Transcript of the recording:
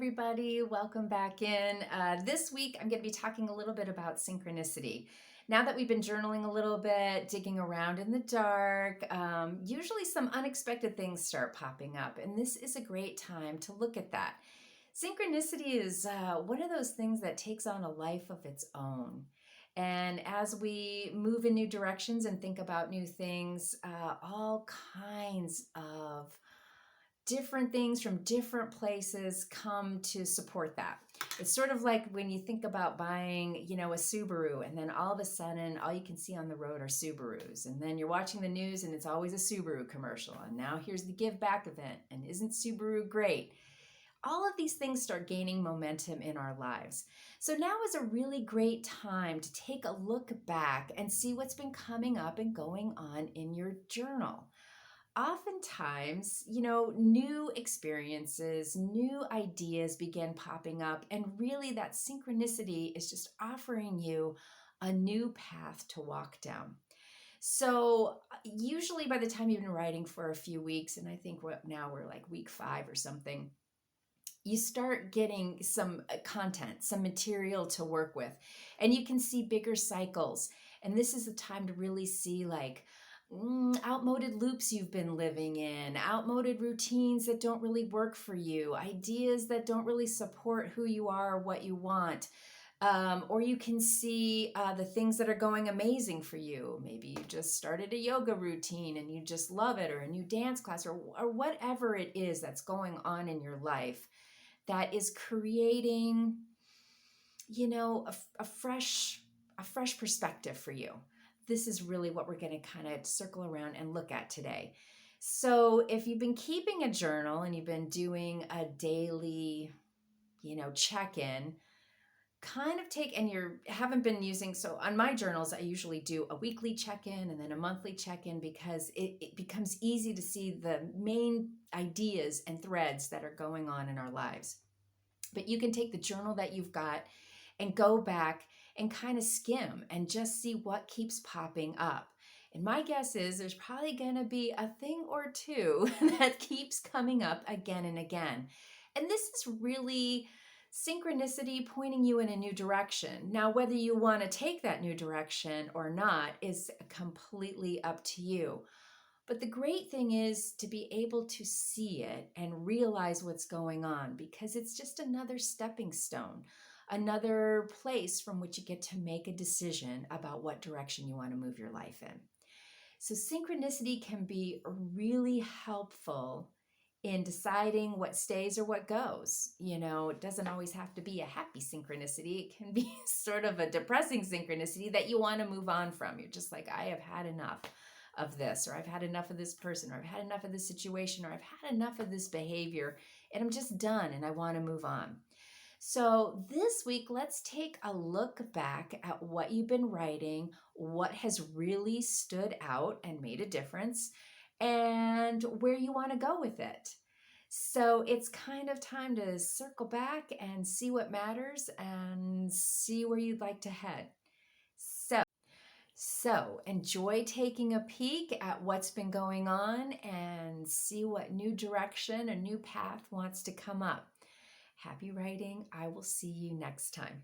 everybody. Welcome back in. This week, I'm going to be talking a little bit about synchronicity. Now that we've been journaling a little bit, digging around in the dark, usually some unexpected things start popping up, and this is a great time to look at that. Synchronicity is one of those things that takes on a life of its own. And as we move in new directions and think about new things, all kinds of different things from different places come to support that. It's sort of like when you think about buying, a Subaru, and then all of a sudden all you can see on the road are Subarus. And then you're watching the news and it's always a Subaru commercial. And now here's the Give Back event. And isn't Subaru great? All of these things start gaining momentum in our lives. So now is a really great time to take a look back and see what's been coming up and going on in your journal. Oftentimes, new experiences, new ideas begin popping up, and really that synchronicity is just offering you a new path to walk down. So usually by the time you've been writing for a few weeks, and I think now we're like week 5 or something, you start getting some content, some material to work with, and you can see bigger cycles. And this is the time to really see outmoded loops you've been living in, outmoded routines that don't really work for you, ideas that don't really support who you are or what you want. Or you can see the things that are going amazing for you. Maybe you just started a yoga routine and you just love it, or a new dance class, or whatever it is that's going on in your life that is creating, a fresh perspective for you. This is really what we're going to kind of circle around and look at today. So if you've been keeping a journal and you've been doing a daily, check-in, kind of haven't been using, so on my journals, I usually do a weekly check-in and then a monthly check-in, because it becomes easy to see the main ideas and threads that are going on in our lives. But you can take the journal that you've got and go back and kind of skim and just see what keeps popping up. And my guess is there's probably going to be a thing or two that keeps coming up again and again. And this is really synchronicity pointing you in a new direction. Now, whether you want to take that new direction or not is completely up to you. But the great thing is to be able to see it and realize what's going on, because it's just another stepping stone, another place from which you get to make a decision about what direction you want to move your life in. So synchronicity can be really helpful in deciding what stays or what goes. It doesn't always have to be a happy synchronicity. It can be sort of a depressing synchronicity that you want to move on from. You're just like, I have had enough of this, or I've had enough of this person, or I've had enough of this situation, or I've had enough of this behavior, and I'm just done and I want to move on. So this week, let's take a look back at what you've been writing, what has really stood out and made a difference, and where you want to go with it. So it's kind of time to circle back and see what matters and see where you'd like to head. So enjoy taking a peek at what's been going on and see what new direction, a new path wants to come up. Happy writing. I will see you next time.